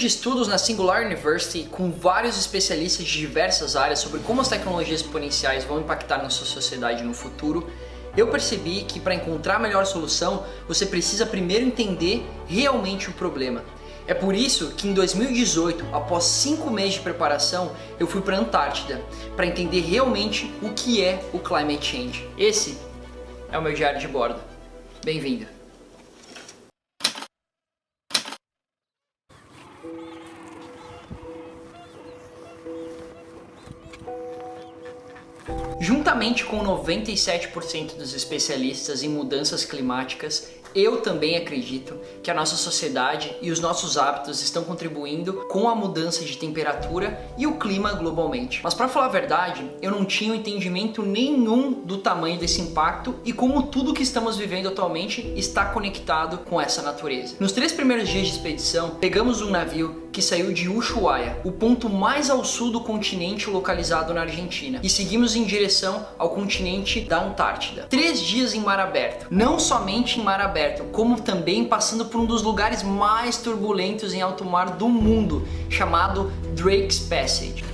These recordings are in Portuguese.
de estudos na Singular University com vários especialistas de diversas áreas sobre como as tecnologias exponenciais vão impactar na sua sociedade no futuro, eu percebi que para encontrar a melhor solução, você precisa primeiro entender realmente o problema. É por isso que em 2018, após 5 meses de preparação, eu fui para a Antártida para entender realmente o que é o Climate Change. Esse é o meu diário de bordo. Bem-vindo! Juntamente com 97% dos especialistas em mudanças climáticas, eu também acredito que a nossa sociedade e os nossos hábitos estão contribuindo com a mudança de temperatura e o clima globalmente. Mas para falar a verdade, eu não tinha entendimento nenhum do tamanho desse impacto e como tudo que estamos vivendo atualmente está conectado com essa natureza. Nos 3 primeiros dias de expedição, pegamos um navio que saiu de Ushuaia, o ponto mais ao sul do continente localizado na Argentina, e seguimos em direção ao continente da Antártida. 3 dias em mar aberto, não somente em mar aberto, como também passando por um dos lugares mais turbulentos em alto mar do mundo, chamado Drake's Passage.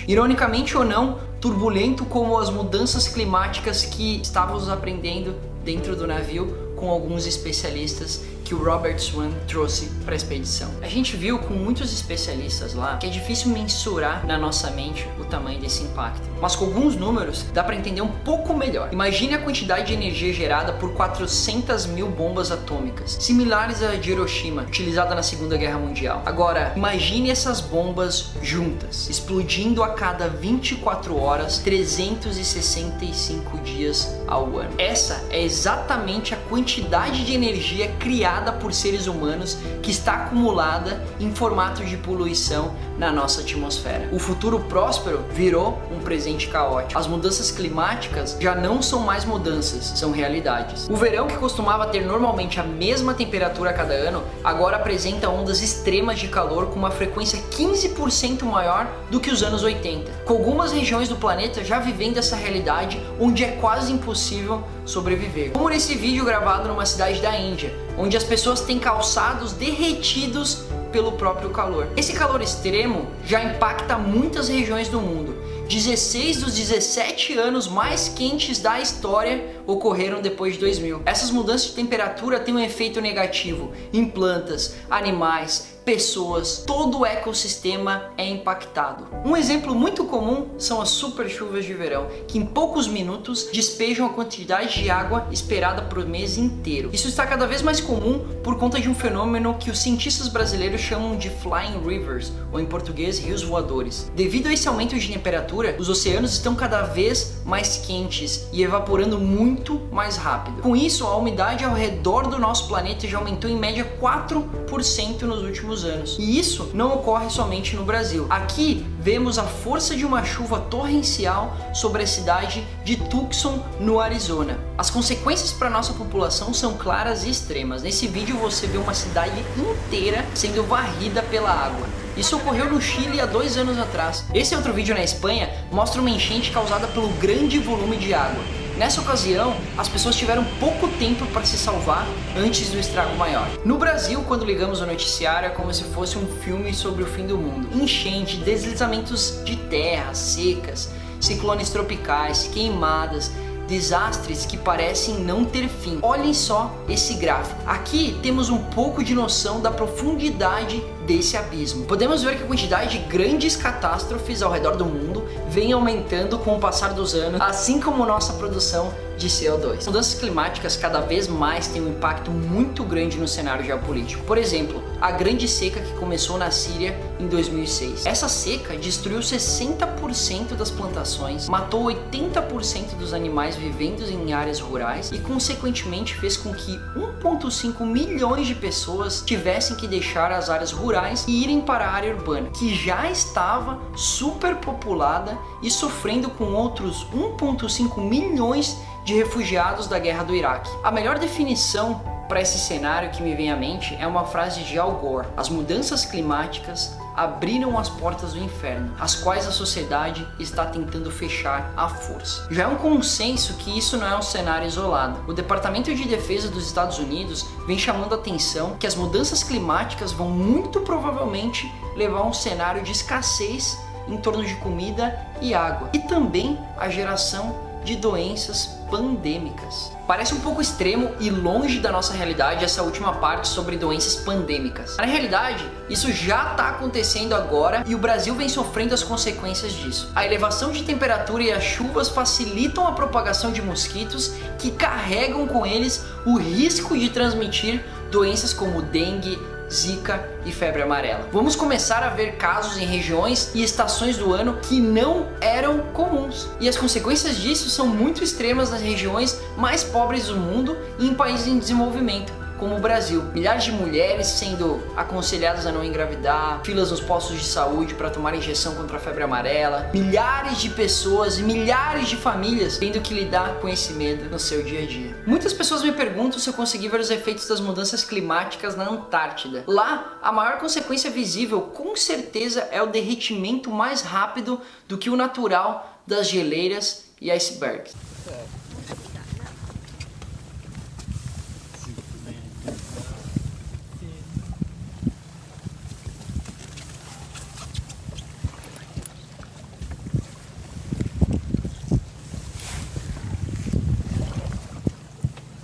Ironicamente ou não, turbulento como as mudanças climáticas que estávamos aprendendo dentro do navio com alguns especialistas que o Robert Swan trouxe para a expedição. A gente viu com muitos especialistas lá que é difícil mensurar na nossa mente o tamanho desse impacto, mas com alguns números dá para entender um pouco melhor. Imagine a quantidade de energia gerada por 400 mil bombas atômicas, similares à de Hiroshima, utilizada na Segunda Guerra Mundial. Agora, imagine essas bombas juntas, explodindo a cada 24 horas, 365 dias ao ano. Essa é exatamente a quantidade de energia criada por seres humanos que está acumulada em formato de poluição na nossa atmosfera. O futuro próspero virou um presente caótico. As mudanças climáticas já não são mais mudanças, são realidades. O verão, que costumava ter normalmente a mesma temperatura a cada ano, agora apresenta ondas extremas de calor com uma frequência 15% maior do que os anos 80, com algumas regiões do planeta já vivendo essa realidade onde é quase impossível sobreviver. Como nesse vídeo gravado numa cidade da Índia, onde as pessoas têm calçados derretidos pelo próprio calor. Esse calor extremo já impacta muitas regiões do mundo. 16 dos 17 anos mais quentes da história ocorreram depois de 2000. Essas mudanças de temperatura têm um efeito negativo em plantas, animais, pessoas, todo o ecossistema é impactado. Um exemplo muito comum são as super chuvas de verão, que em poucos minutos despejam a quantidade de água esperada por mês inteiro. Isso está cada vez mais comum por conta de um fenômeno que os cientistas brasileiros chamam de flying rivers, ou em português, rios voadores. Devido a esse aumento de temperatura, os oceanos estão cada vez mais quentes e evaporando muito mais rápido. Com isso, a umidade ao redor do nosso planeta já aumentou em média 4% nos últimos anos. E isso não ocorre somente no Brasil. Aqui vemos a força de uma chuva torrencial sobre a cidade de Tucson, no Arizona. As consequências para nossa população são claras e extremas. Nesse vídeo você vê uma cidade inteira sendo varrida pela água. Isso ocorreu no Chile há 2 anos atrás. Esse outro vídeo na Espanha mostra uma enchente causada pelo grande volume de água. Nessa ocasião, as pessoas tiveram pouco tempo para se salvar antes do estrago maior. No Brasil, quando ligamos o noticiário, é como se fosse um filme sobre o fim do mundo. Enchente, deslizamentos de terra, secas, ciclones tropicais, queimadas, desastres que parecem não ter fim. Olhem só esse gráfico. Aqui temos um pouco de noção da profundidade desse abismo. Podemos ver que a quantidade de grandes catástrofes ao redor do mundo vem aumentando com o passar dos anos, assim como nossa produção de CO2. Mudanças climáticas cada vez mais têm um impacto muito grande no cenário geopolítico. Por exemplo, a grande seca que começou na Síria em 2006. Essa seca destruiu 60% das plantações, matou 80% dos animais vivendo em áreas rurais e, consequentemente, fez com que 1,5 milhões de pessoas tivessem que deixar as áreas rurais e irem para a área urbana, que já estava superpopulada e sofrendo com outros 1,5 milhões de refugiados da guerra do Iraque. A melhor definição para esse cenário que me vem à mente é uma frase de Al Gore: as mudanças climáticas abriram as portas do inferno, as quais a sociedade está tentando fechar à força. Já é um consenso que isso não é um cenário isolado. O Departamento de Defesa dos Estados Unidos vem chamando a atenção que as mudanças climáticas vão muito provavelmente levar a um cenário de escassez em torno de comida e água, e também a geração de doenças pandêmicas. Parece um pouco extremo e longe da nossa realidade essa última parte sobre doenças pandêmicas. Na realidade, isso já está acontecendo agora e o Brasil vem sofrendo as consequências disso. A elevação de temperatura e as chuvas facilitam a propagação de mosquitos que carregam com eles o risco de transmitir doenças como dengue, Zika e febre amarela. Vamos começar a ver casos em regiões e estações do ano que não eram comuns. E as consequências disso são muito extremas nas regiões mais pobres do mundo e em países em desenvolvimento, como o Brasil. Milhares de mulheres sendo aconselhadas a não engravidar, filas nos postos de saúde para tomar injeção contra a febre amarela, milhares de pessoas e milhares de famílias tendo que lidar com esse medo no seu dia a dia. Muitas pessoas me perguntam se eu consegui ver os efeitos das mudanças climáticas na Antártida. Lá, a maior consequência visível com certeza é o derretimento mais rápido do que o natural das geleiras e icebergs.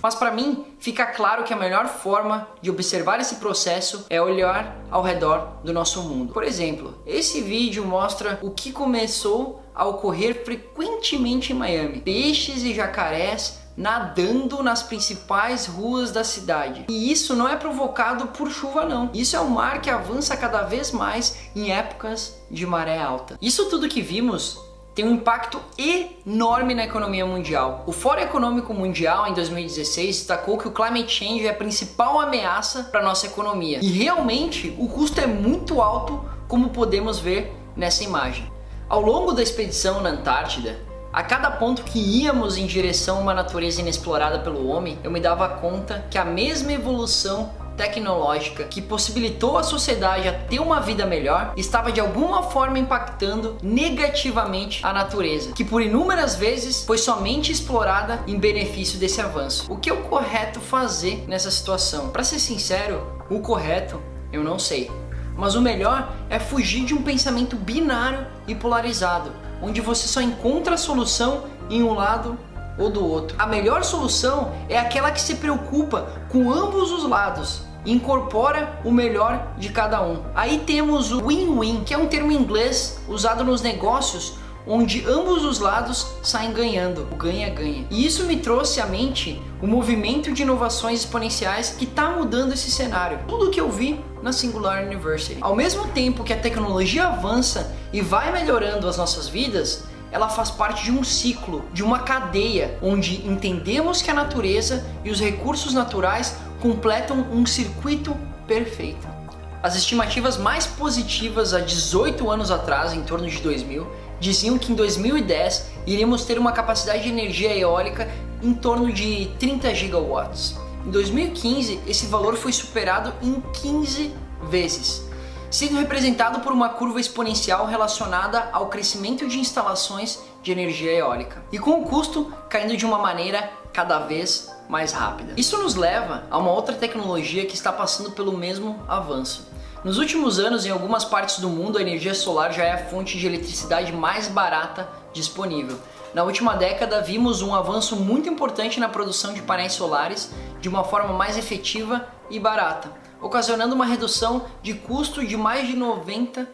Mas para mim, fica claro que a melhor forma de observar esse processo é olhar ao redor do nosso mundo. Por exemplo, esse vídeo mostra o que começou a ocorrer frequentemente em Miami. Peixes e jacarés nadando nas principais ruas da cidade. E isso não é provocado por chuva não. Isso é um mar que avança cada vez mais em épocas de maré alta. Isso tudo que vimos tem um impacto enorme na economia mundial. O Fórum Econômico Mundial, em 2016, destacou que o climate change é a principal ameaça para a nossa economia. E realmente, o custo é muito alto, como podemos ver nessa imagem. Ao longo da expedição na Antártida, a cada ponto que íamos em direção a uma natureza inexplorada pelo homem, eu me dava conta que a mesma evolução tecnológica que possibilitou a sociedade a ter uma vida melhor estava de alguma forma impactando negativamente a natureza, que por inúmeras vezes foi somente explorada em benefício desse avanço. O que é o correto fazer nessa situação? Para ser sincero, o correto eu não sei, mas o melhor é fugir de um pensamento binário e polarizado, onde você só encontra a solução em um lado ou do outro. A melhor solução é aquela que se preocupa com ambos os lados, incorpora o melhor de cada um. Aí temos o win-win, que é um termo em inglês usado nos negócios onde ambos os lados saem ganhando, o ganha-ganha. E isso me trouxe à mente o movimento de inovações exponenciais que está mudando esse cenário. Tudo que eu vi na Singular University. Ao mesmo tempo que a tecnologia avança e vai melhorando as nossas vidas, ela faz parte de um ciclo, de uma cadeia, onde entendemos que a natureza e os recursos naturais completam um circuito perfeito. As estimativas mais positivas há 18 anos atrás, em torno de 2000, diziam que em 2010 iríamos ter uma capacidade de energia eólica em torno de 30 gigawatts. Em 2015, esse valor foi superado em 15 vezes, sendo representado por uma curva exponencial relacionada ao crescimento de instalações de energia eólica, e com o custo caindo de uma maneira cada vez mais rápida. Isso nos leva a uma outra tecnologia que está passando pelo mesmo avanço. Nos últimos anos, em algumas partes do mundo, a energia solar já é a fonte de eletricidade mais barata disponível. Na última década, vimos um avanço muito importante na produção de painéis solares de uma forma mais efetiva e barata, ocasionando uma redução de custo de mais de 90%.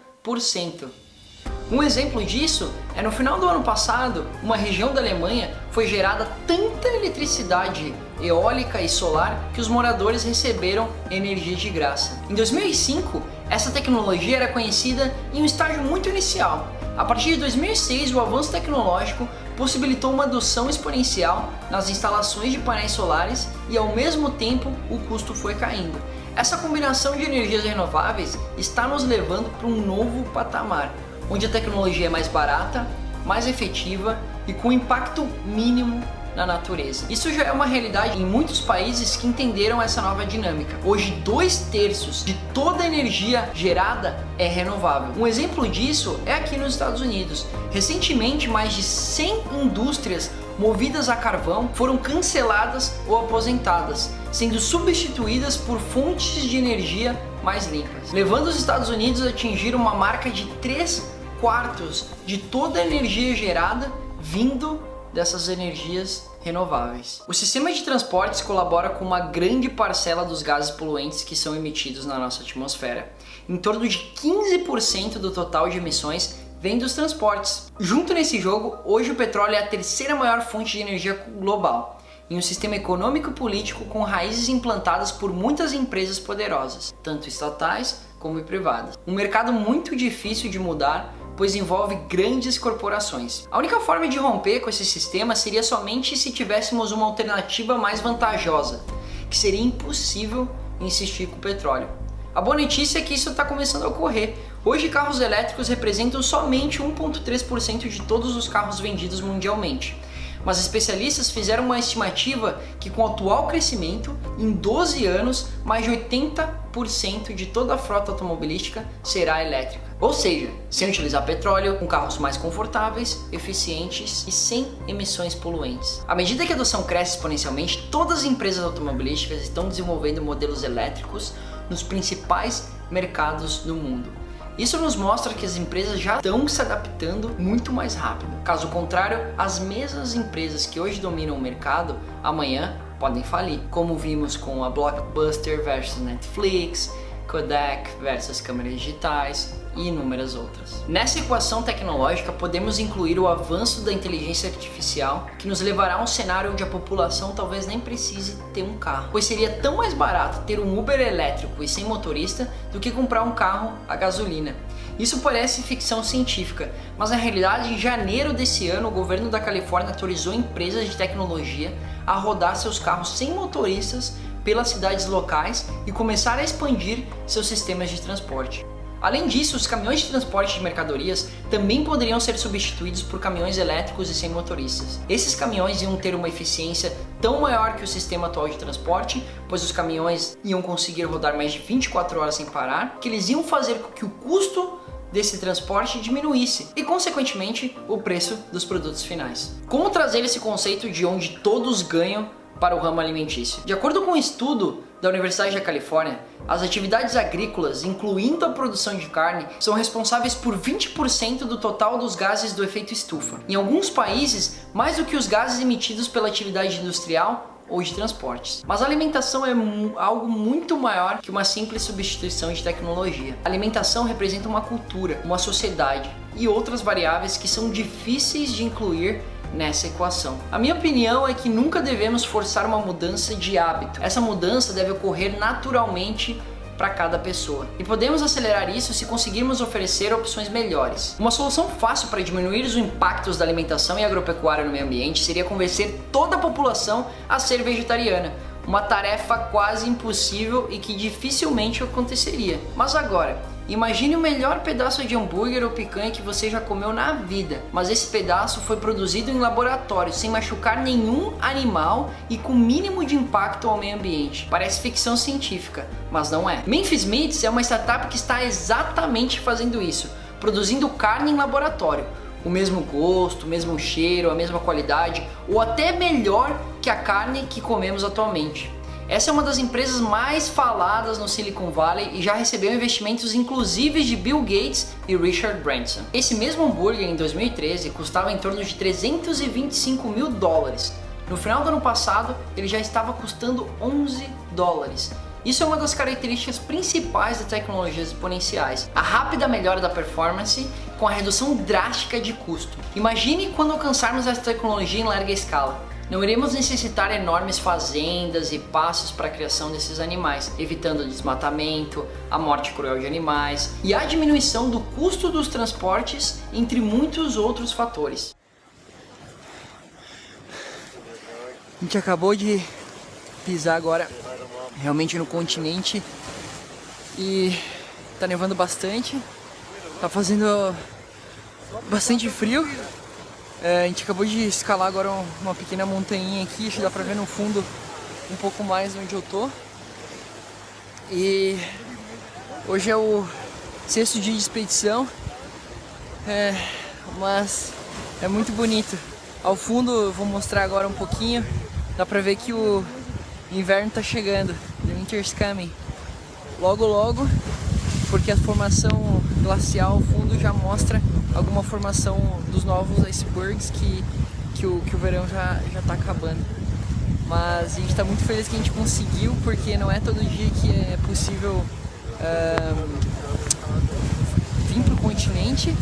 Um exemplo disso é no final do ano passado, uma região da Alemanha foi gerada tanta eletricidade eólica e solar que os moradores receberam energia de graça. Em 2005, essa tecnologia era conhecida em um estágio muito inicial. A partir de 2006, o avanço tecnológico possibilitou uma adoção exponencial nas instalações de painéis solares e, ao mesmo tempo, o custo foi caindo. Essa combinação de energias renováveis está nos levando para um novo patamar, onde a tecnologia é mais barata, mais efetiva e com impacto mínimo na natureza. Isso já é uma realidade em muitos países que entenderam essa nova dinâmica. Hoje, 2/3 de toda a energia gerada é renovável. Um exemplo disso é aqui nos Estados Unidos. Recentemente, mais de 100 indústrias movidas a carvão foram canceladas ou aposentadas, sendo substituídas por fontes de energia mais limpas, levando os Estados Unidos a atingir uma marca de 3/4 de toda a energia gerada vindo dessas energias renováveis. O sistema de transportes colabora com uma grande parcela dos gases poluentes que são emitidos na nossa atmosfera. Em torno de 15% do total de emissões vem dos transportes. Junto nesse jogo, hoje o petróleo é a terceira maior fonte de energia global, em um sistema econômico e político com raízes implantadas por muitas empresas poderosas, tanto estatais como privadas. Um mercado muito difícil de mudar, pois envolve grandes corporações. A única forma de romper com esse sistema seria somente se tivéssemos uma alternativa mais vantajosa, que seria impossível insistir com o petróleo. A boa notícia é que isso está começando a ocorrer. Hoje, carros elétricos representam somente 1,3% de todos os carros vendidos mundialmente. Mas especialistas fizeram uma estimativa que, com o atual crescimento, em 12 anos, mais de 80% de toda a frota automobilística será elétrica. Ou seja, sem utilizar petróleo, com carros mais confortáveis, eficientes e sem emissões poluentes. À medida que a adoção cresce exponencialmente, todas as empresas automobilísticas estão desenvolvendo modelos elétricos nos principais mercados do mundo. Isso nos mostra que as empresas já estão se adaptando muito mais rápido. Caso contrário, as mesmas empresas que hoje dominam o mercado, amanhã podem falir, como vimos com a Blockbuster versus Netflix, Kodak versus câmeras digitais e inúmeras outras. Nessa equação tecnológica, podemos incluir o avanço da inteligência artificial, que nos levará a um cenário onde a população talvez nem precise ter um carro, pois seria tão mais barato ter um Uber elétrico e sem motorista do que comprar um carro a gasolina. Isso parece ficção científica, mas na realidade, em janeiro desse ano, o governo da Califórnia autorizou empresas de tecnologia a rodar seus carros sem motoristas pelas cidades locais e começar a expandir seus sistemas de transporte. Além disso, os caminhões de transporte de mercadorias também poderiam ser substituídos por caminhões elétricos e sem motoristas. Esses caminhões iam ter uma eficiência tão maior que o sistema atual de transporte, pois os caminhões iam conseguir rodar mais de 24 horas sem parar, que eles iam fazer com que o custo desse transporte diminuísse e, consequentemente, o preço dos produtos finais. Como trazer esse conceito de onde todos ganham para o ramo alimentício? De acordo com um estudo da Universidade da Califórnia, as atividades agrícolas, incluindo a produção de carne, são responsáveis por 20% do total dos gases do efeito estufa. Em alguns países, mais do que os gases emitidos pela atividade industrial ou de transportes. Mas a alimentação é algo muito maior que uma simples substituição de tecnologia. A alimentação representa uma cultura, uma sociedade e outras variáveis que são difíceis de incluir nessa equação. A minha opinião é que nunca devemos forçar uma mudança de hábito. Essa mudança deve ocorrer naturalmente para cada pessoa. E podemos acelerar isso se conseguirmos oferecer opções melhores. Uma solução fácil para diminuir os impactos da alimentação e agropecuária no meio ambiente seria convencer toda a população a ser vegetariana. Uma tarefa quase impossível e que dificilmente aconteceria. Mas agora, imagine o melhor pedaço de hambúrguer ou picanha que você já comeu na vida, mas esse pedaço foi produzido em laboratório, sem machucar nenhum animal e com mínimo de impacto ao meio ambiente. Parece ficção científica, mas não é. Memphis Meats é uma startup que está exatamente fazendo isso, produzindo carne em laboratório. O mesmo gosto, o mesmo cheiro, a mesma qualidade, ou até melhor que a carne que comemos atualmente. Essa é uma das empresas mais faladas no Silicon Valley e já recebeu investimentos inclusive de Bill Gates e Richard Branson. Esse mesmo hambúrguer em 2013 custava em torno de $325 mil. No final do ano passado, ele já estava custando $11. Isso é uma das características principais das tecnologias exponenciais. A rápida melhora da performance com a redução drástica de custo. Imagine quando alcançarmos essa tecnologia em larga escala. Não iremos necessitar enormes fazendas e pastos para a criação desses animais, evitando o desmatamento, a morte cruel de animais e a diminuição do custo dos transportes, entre muitos outros fatores. A gente acabou de pisar agora realmente no continente e tá nevando bastante, tá fazendo bastante frio A gente acabou de escalar agora uma pequena montanha aqui, acho que dá pra ver no fundo um pouco mais onde eu tô. E hoje é o 6º dia de expedição, mas é muito bonito. Ao fundo eu vou mostrar agora um pouquinho, dá pra ver que o inverno tá chegando, the winter's coming. Logo logo, porque a formação glacial ao fundo já mostra alguma formação dos novos icebergs que o verão já tá acabando. Mas a gente está muito feliz que a gente conseguiu, porque não é todo dia que é possível vir para o continente.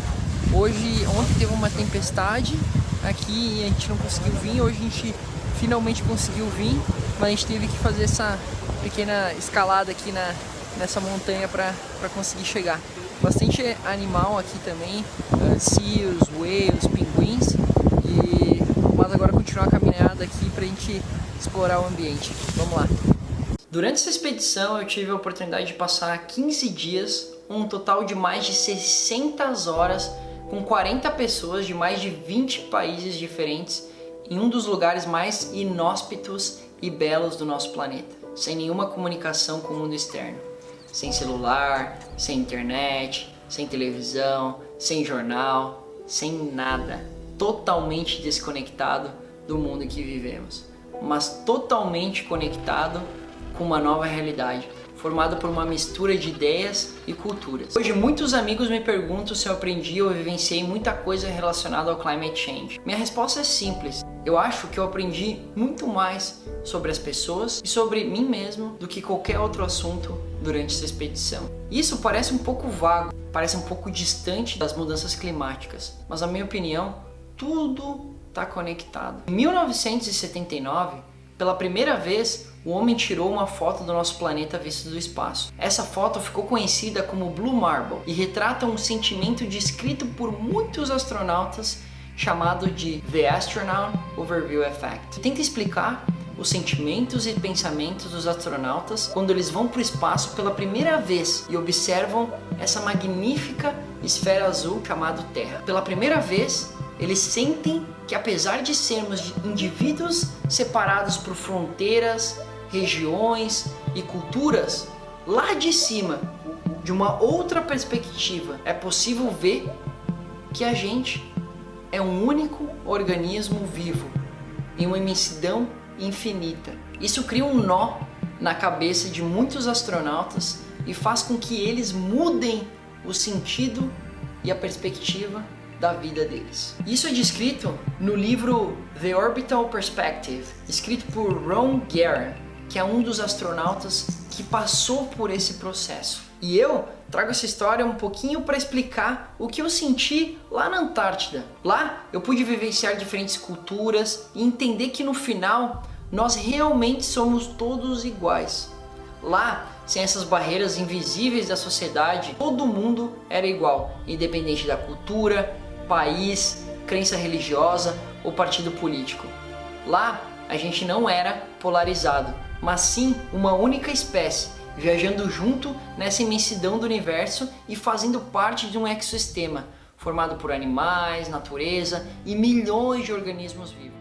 Ontem teve uma tempestade aqui e a gente não conseguiu vir, hoje a gente finalmente conseguiu vir, mas a gente teve que fazer essa pequena escalada aqui nessa montanha para conseguir chegar. Bastante animal aqui também, seals, whales, pinguins, mas agora continuar a caminhada aqui pra gente explorar o ambiente. Vamos lá! Durante essa expedição eu tive a oportunidade de passar 15 dias, um total de mais de 600 horas, com 40 pessoas de mais de 20 países diferentes, em um dos lugares mais inóspitos e belos do nosso planeta, sem nenhuma comunicação com o mundo externo. Sem celular, sem internet, sem televisão, sem jornal, sem nada. Totalmente desconectado do mundo que vivemos, mas totalmente conectado com uma nova realidade, formada por uma mistura de ideias e culturas. Hoje muitos amigos me perguntam se eu aprendi ou vivenciei muita coisa relacionada ao climate change. Minha resposta é simples. Eu acho que eu aprendi muito mais sobre as pessoas e sobre mim mesmo do que qualquer outro assunto durante essa expedição. Isso parece um pouco vago, parece um pouco distante das mudanças climáticas, mas na minha opinião, tudo está conectado. Em 1979, pela primeira vez, o homem tirou uma foto do nosso planeta visto do espaço. Essa foto ficou conhecida como Blue Marble e retrata um sentimento descrito por muitos astronautas chamado de The Astronaut Overview Effect. Tenta explicar os sentimentos e pensamentos dos astronautas quando eles vão para o espaço pela primeira vez e observam essa magnífica esfera azul chamada Terra. Pela primeira vez, eles sentem que, apesar de sermos indivíduos separados por fronteiras, regiões e culturas, lá de cima, de uma outra perspectiva, é possível ver que a gente é um único organismo vivo em uma imensidão infinita. Isso cria um nó na cabeça de muitos astronautas e faz com que eles mudem o sentido e a perspectiva da vida deles. Isso é descrito no livro The Orbital Perspective, escrito por Ron Guerin, que é um dos astronautas que passou por esse processo. E eu trago essa história um pouquinho para explicar o que eu senti lá na Antártida. Lá eu pude vivenciar diferentes culturas e entender que no final nós realmente somos todos iguais. Lá, sem essas barreiras invisíveis da sociedade, todo mundo era igual, independente da cultura, país, crença religiosa ou partido político. Lá, a gente não era polarizado, mas sim uma única espécie, viajando junto nessa imensidão do universo e fazendo parte de um ecossistema formado por animais, natureza e milhões de organismos vivos.